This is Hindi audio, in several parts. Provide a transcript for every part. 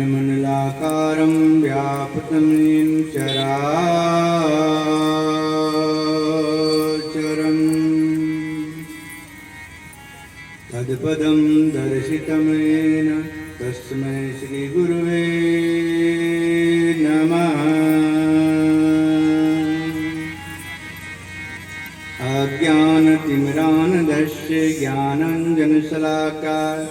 अखण्डमण्डलाकारं व्याप्तं येन चराचरं तत्पदं दर्शितं येन तस्मै श्रीगुरुवे नमः। अज्ञानतिमिरान्धस्य ज्ञानाञ्जनशलाकाय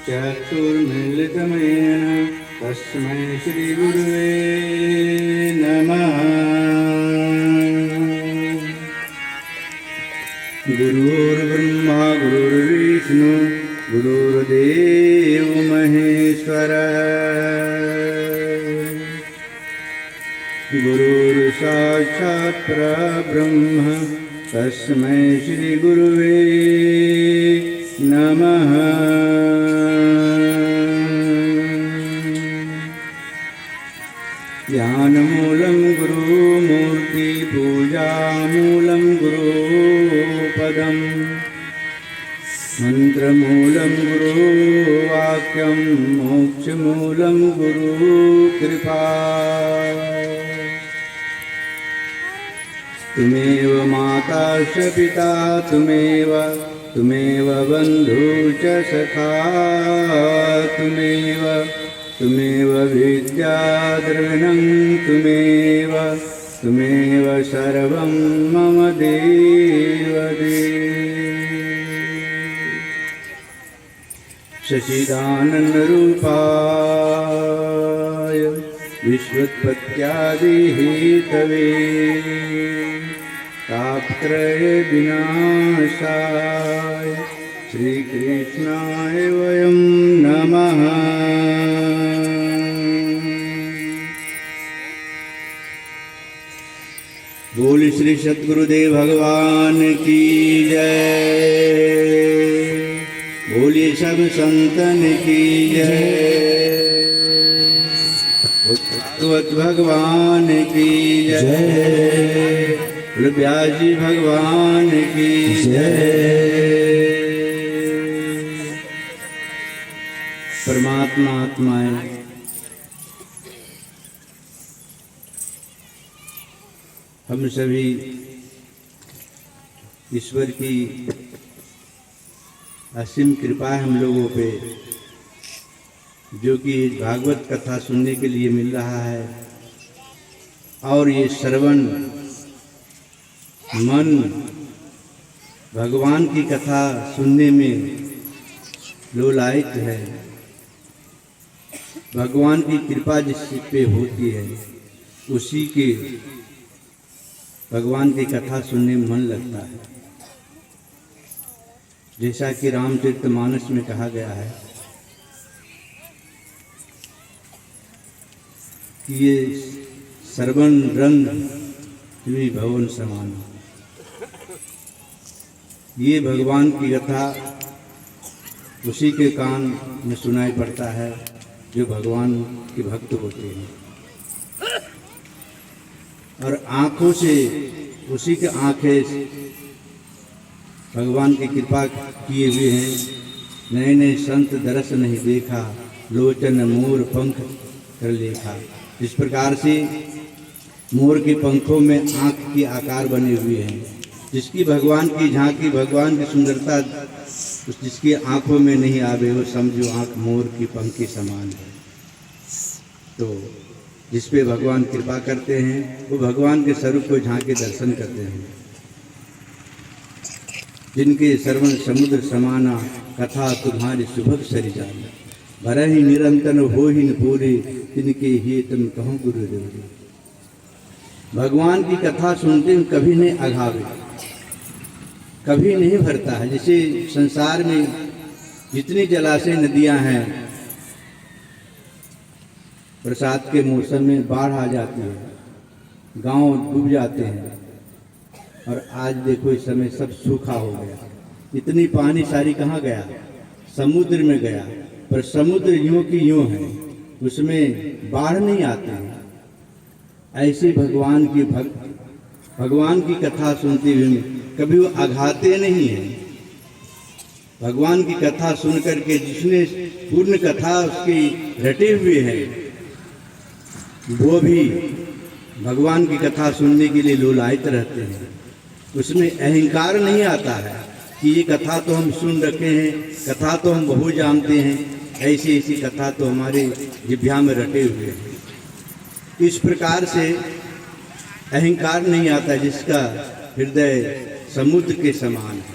चक्षुर्मीलितं येन तस्मै श्रीगुरुवे नमः। गुरुर्ब्रह्मा गुरुर्विष्णु गुरुर्देव महेश्वरः गुरुर्साक्षात् परब्रह्म तस्मै श्रीगुरुवे नमः। ध्यानमूलं गुरुमूर्ति पूजामूलं गुरुपदम् मन्त्रमूलं गुरुवाक्यं मोक्षमूलं गुरुकृपा। तुमेव माता च पिता तुमेव बन्धु च सखा तुमेव विद्या द्रविणं तुमेव सर्वं मम देवदेव। सच्चिदानन्दरूपाय विश्वोत्पत्त्यादिहेतवे तापत्रय विनाशाय श्रीकृष्णाय वयं नमः। बोल श्री सद्गुरुदेव भगवान की जय। बोलिए सब संतन की जय। भगवत भगवान की जय। व्यास जी भगवान की जय। परमात्मा आत्माएं हम सभी ईश्वर की असीम कृपा है हम लोगों पे, जो कि भागवत कथा सुनने के लिए मिल रहा है। और ये श्रवण मन भगवान की कथा सुनने में लोलायित है। भगवान की कृपा जिस पे होती है उसी के भगवान की कथा सुनने में मन लगता है। जैसा कि रामचरितमानस में कहा गया है कि ये श्रवण रंग तुम्हें भवन समान। ये भगवान की कथा उसी के कान में सुनाई पड़ता है जो भगवान के भक्त होते हैं, और आँखों से उसी के आँखें भगवान की कृपा किए हुए हैं। नए नए संत दरस नहीं देखा, लोचन मोर पंख कर लेखा। इस प्रकार से मोर के पंखों में आँख के आकार बने हुए हैं। जिसकी भगवान की झांकी, भगवान की सुंदरता जिसकी आँखों में नहीं आवे, वो समझो आँख मोर की पंख के समान है। तो जिस पे भगवान कृपा करते हैं वो भगवान के स्वरूप को झांके दर्शन करते हैं। जिनके श्रवण समुद्र समाना, कथा तुम्हारी सुभग सरि जाना। भरहि ही निरंतर हो ही न पूरे, तिनके ही तुम कहो गुरुदेव। भगवान की कथा सुनते हैं कभी नहीं अघावे, कभी नहीं भरता है। जैसे संसार में जितनी जलाशय नदियां हैं बरसात के मौसम में बाढ़ आ जाती है, गांव डूब जाते हैं। और आज देखो इस समय सब सूखा हो गया। इतनी पानी सारी कहाँ गया? समुद्र में गया। पर समुद्र यूं की यूं है, उसमें बाढ़ नहीं आते हैं। ऐसे भगवान की कथा सुनते हुए कभी वो आघाते नहीं हैं। भगवान की कथा सुन करके जिसने पूर्ण कथा उसकी रटे हुए हैं, वो भी भगवान की कथा सुनने के लिए लोलायित रहते हैं। उसमें अहंकार नहीं आता है कि ये कथा तो हम सुन रखे हैं, कथा तो हम बहुत जानते हैं, ऐसी ऐसी कथा तो हमारे जिह्वा में रटे हुए हैं। इस प्रकार से अहंकार नहीं आता, जिसका हृदय समुद्र के समान है,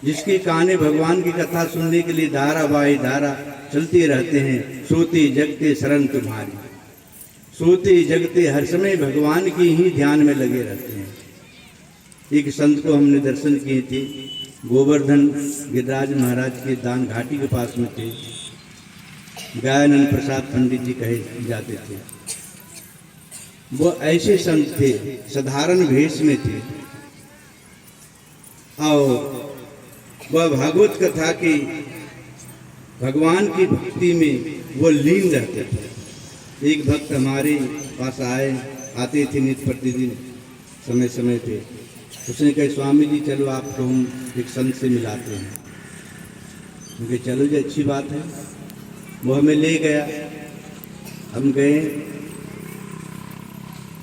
जिसके काने भगवान की कथा सुनने के लिए धारावाही धारा चलते रहते हैं। सोते जगते शरण तुम्हारी, सोते जगते हर समय भगवान की ही ध्यान में लगे रहते हैं। एक संत को हमने दर्शन किए थे, गोवर्धन गिरिराज महाराज के दान घाटी के पास में थे। गयानंद प्रसाद पंडित जी कहे जाते थे। वो ऐसे संत थे, साधारण भेष में थे, और वह भागवत कथा की भगवान की भक्ति में वो लीन रहते थे। एक भक्त हमारे पास आते थे नित्य प्रतिदिन समय समय पे। उसने कहा, स्वामी जी चलो आपको हम एक संत से मिलाते हैं। उनके चलो जी, अच्छी बात है। वो हमें ले गया, हम गए।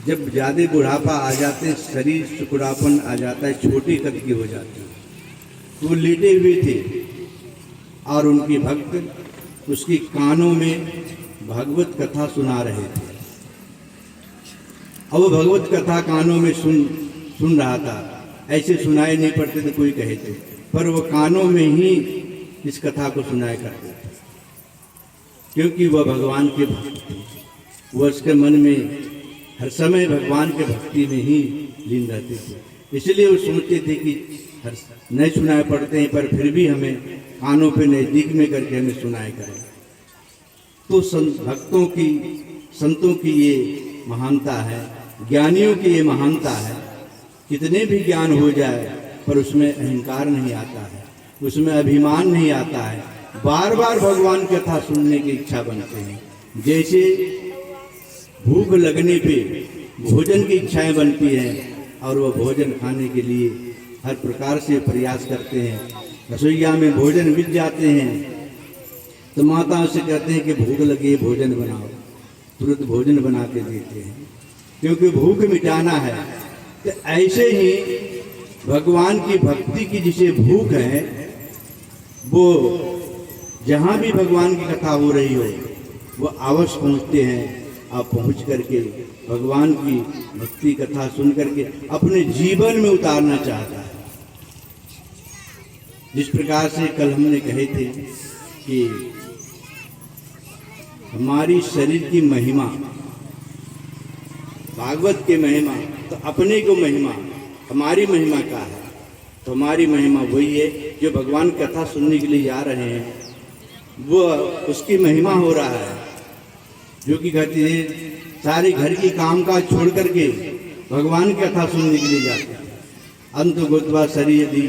जब ज़्यादा बुढ़ापा आ जाते हैं, शरीर सुकुड़ापन आ जाता है, छोटी कद की हो जाती है, तो वो लेटे हुए थे और उनके भक्त उसकी कानों में भागवत कथा सुना रहे थे। और वो भगवत कथा कानों में सुन रहा था। ऐसे सुनाई नहीं पड़ते थे, कोई कहे थे, पर वो कानों में ही इस कथा को सुनाया करते थे, क्योंकि वह भगवान के भक्त थे। वह उसके मन में हर समय भगवान के भक्ति में ही लीन रहते थे। इसलिए वो सोचते थे कि नहीं सुनाए पड़ते हैं, पर फिर भी हमें कानों पे नज़दीक में करके हमें सुनाए करें। तो भक्तों की, संतों की ये महानता है, ज्ञानियों की ये महानता है। कितने भी ज्ञान हो जाए, पर उसमें अहंकार नहीं आता है, उसमें अभिमान नहीं आता है। बार बार भगवान की कथा सुनने की इच्छा बनते हैं। जैसे भूख लगने पे भोजन की इच्छाएं बनती हैं, और वह भोजन खाने के लिए हर प्रकार से प्रयास करते हैं। रसोईया में भोजन बिक जाते हैं तो माताओं से कहते हैं कि भूख लगी है, भोजन बनाओ। तुरंत भोजन बना के देते हैं, क्योंकि भूख मिटाना है। तो ऐसे ही भगवान की भक्ति की जिसे भूख है, वो जहाँ भी भगवान की कथा हो रही हो, वो अवश्य पहुँचते हैं। आप पहुँच करके भगवान की भक्ति कथा सुन करके अपने जीवन में उतारना चाहता है। जिस प्रकार से कल हमने कहे थे कि हमारी शरीर की महिमा, भागवत की महिमा, तो अपने को महिमा, हमारी महिमा क्या है? तो हमारी महिमा वही है जो भगवान कथा सुनने के लिए जा रहे हैं, वो उसकी महिमा हो रहा है। जो कि कहते हैं सारे घर की कामकाज छोड़ करके भगवान की कथा सुनने के लिए जाते हैं। अंत गोतवा शरीर यदि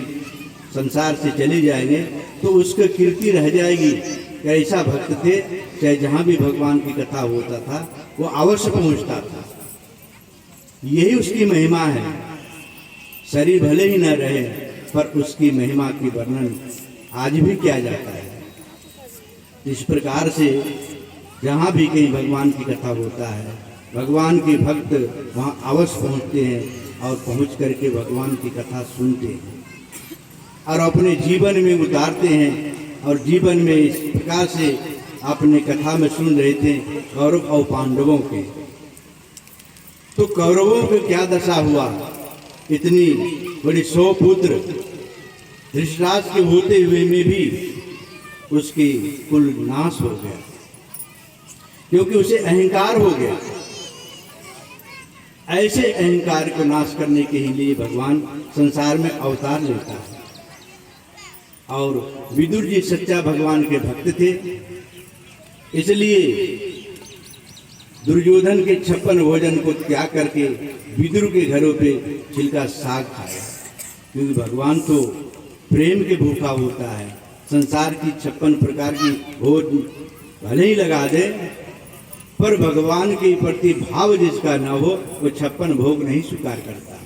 संसार से चले जाएंगे तो उसकी कीर्ति रह जाएगी। ऐसा भक्त थे, चाहे जहाँ भी भगवान की कथा होता था वो अवश्य पहुँचता था। यही उसकी महिमा है। शरीर भले ही न रहे, पर उसकी महिमा की वर्णन आज भी किया जाता है। इस प्रकार से जहाँ भी कहीं भगवान की कथा होता है, भगवान के भक्त वहाँ अवश्य पहुँचते हैं और पहुँच करके भगवान की कथा सुनते हैं और अपने जीवन में उतारते हैं। और जीवन में इस प्रकार से अपने कथा में सुन रहे थे कौरव और पांडवों के। तो कौरवों के क्या दशा हुआ? इतनी बड़ी 100 पुत्र धृतराष्ट्र के होते हुए में भी उसकी कुल नाश हो गया, क्योंकि उसे अहंकार हो गया। ऐसे अहंकार को नाश करने के लिए भगवान संसार में अवतार लेता है। और विदुर जी सच्चा भगवान के भक्त थे। इसलिए दुर्योधन के 56 भोजन को त्याग करके विदुर के घरों पे छिलका साग खाया, क्योंकि भगवान तो प्रेम के भूखा होता है। संसार की 56 प्रकार की भोज भले ही लगा दे, पर भगवान के प्रति भाव जिसका न हो वो 56 भोग नहीं स्वीकार करता।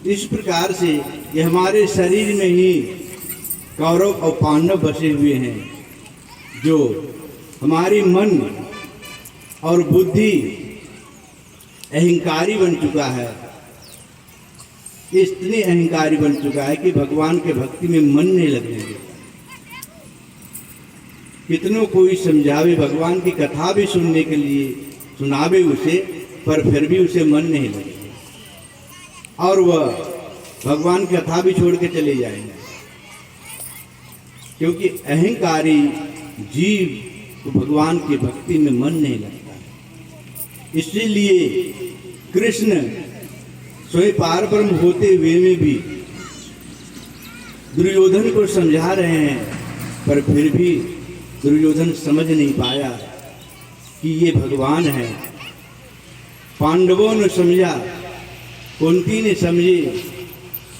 इस प्रकार से ये हमारे शरीर में ही कौरव और पांडव बसे हुए हैं, जो हमारी मन और बुद्धि अहंकारी बन चुका है। इतनी अहंकारी बन चुका है कि भगवान के भक्ति में मन नहीं लगने देता। कितनों कोई समझावे, भगवान की कथा भी सुनने के लिए सुनावे उसे, पर फिर भी उसे मन नहीं लगेगा और वह भगवान की कथा भी छोड़ के चले जाएंगे, क्योंकि अहंकारी जीव को भगवान की भक्ति में मन नहीं लगता। इसीलिए कृष्ण स्वयं पारब्रह्म होते हुए में भी दुर्योधन को समझा रहे हैं, पर फिर भी दुर्योधन समझ नहीं पाया कि ये भगवान है। पांडवों ने समझा, कुंती ने समझे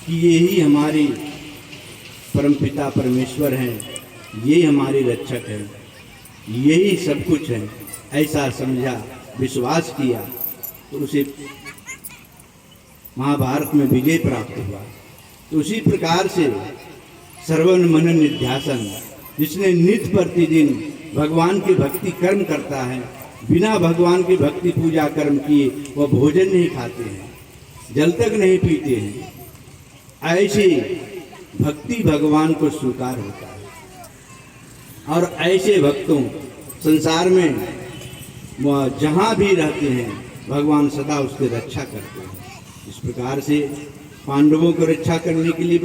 कि ये ही हमारी परमपिता परमेश्वर हैं, ये हमारे रक्षक हैं, यही सब कुछ है, ऐसा समझा, विश्वास किया, तो उसे महाभारत में विजय प्राप्त हुआ। तो उसी प्रकार से श्रवण मनन निध्यासन, जिसने नित्य प्रतिदिन भगवान की भक्ति कर्म करता है, बिना भगवान की भक्ति पूजा कर्म किए वह भोजन नहीं खाते हैं, जल तक नहीं पीते हैं, ऐसे भक्ति भगवान को स्वीकार होता है। और ऐसे भक्तों संसार में वह जहाँ भी रहते हैं भगवान सदा उसकी रक्षा करते हैं। इस प्रकार से पांडवों को रक्षा करने के लिए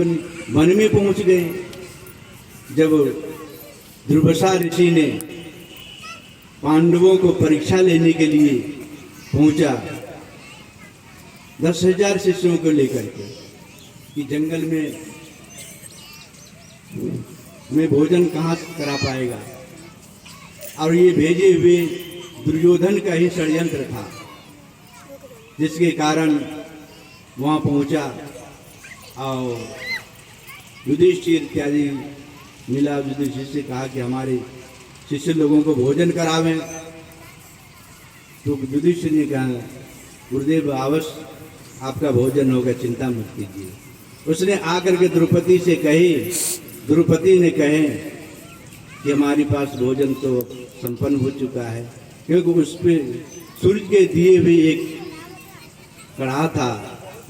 वन में पहुंच गए। जब दुर्वासा ऋषि ने पांडवों को परीक्षा लेने के लिए पहुंचा 10,000 शिष्यों को लेकर के कि जंगल में हमें भोजन कहाँ करा पाएगा, और ये भेजे हुए दुर्योधन का ही षड्यंत्र था, जिसके कारण वहाँ पहुँचा और युधिष्ठिर इत्यादि मिला। युधिष्ठिर से कहा कि हमारे शिष्य लोगों को भोजन करावें, तो युधिष्ठिर ने कहा गुरुदेव अवश्य आपका भोजन होगा, चिंता मत कीजिए। उसने आकर के द्रौपदी से कही, द्रौपदी ने कहे कि हमारे पास भोजन तो संपन्न हो चुका है, क्योंकि उस पर सूर्य के दिए हुए एक कढ़ा था,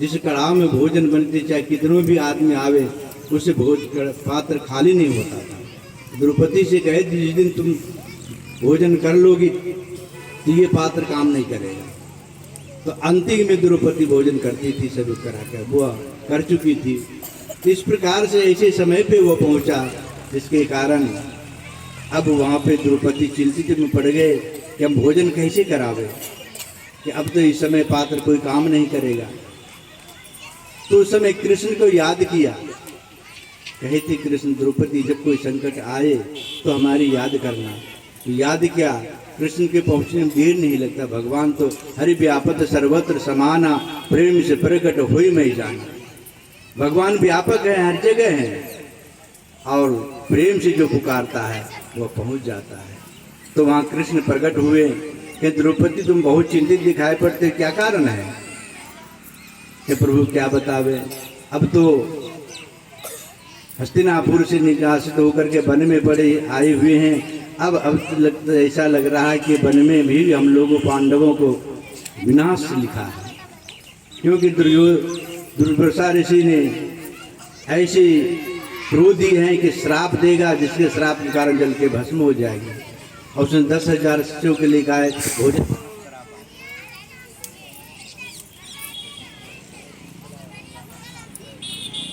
जिस कढ़ाव में भोजन बनते, चाहे कितनों भी आदमी आवे उससे पात्र खाली नहीं होता था। द्रौपदी से कहे जिस दिन तुम भोजन कर लोगी तो ये पात्र काम नहीं करेगा। तो अंतिम में द्रौपदी भोजन करती थी, सभी करा कर वो कर चुकी थी। इस प्रकार से ऐसे समय पे वो पहुंचा, जिसके कारण अब वहाँ पे द्रौपदी चिंतित में पड़ गए कि हम भोजन कैसे करावे, कि अब तो इस समय पात्र कोई काम नहीं करेगा। तो उस समय कृष्ण को याद किया, कहते कृष्ण द्रौपदी जब कोई संकट आए तो हमारी याद करना। तो याद किया, कृष्ण के पहुँचने में देर नहीं लगता। भगवान तो हरि व्यापक सर्वत्र समाना, प्रेम से प्रकट हुई मैं जाना। भगवान व्यापक है, हर जगह है, और प्रेम से जो पुकारता है वह पहुँच जाता है। तो वहाँ कृष्ण प्रकट हुए कि द्रौपदी तुम बहुत चिंतित दिखाई पड़ते, क्या कारण है? कि प्रभु क्या बतावे, अब तो हस्तिनापुर से निकासित होकर के वन में पड़े आए हुए हैं। अब ऐसा लग रहा है कि वन में भी हम लोगों पांडवों को विनाश लिखा है, क्योंकि दुर्वासा ऋषि ने ऐसे क्रोधी हैं कि श्राप देगा, जिसके श्राप के कारण जल के भस्म हो जाएगी। और उसने 10,000 शिष्यों के लिए कहा भोजन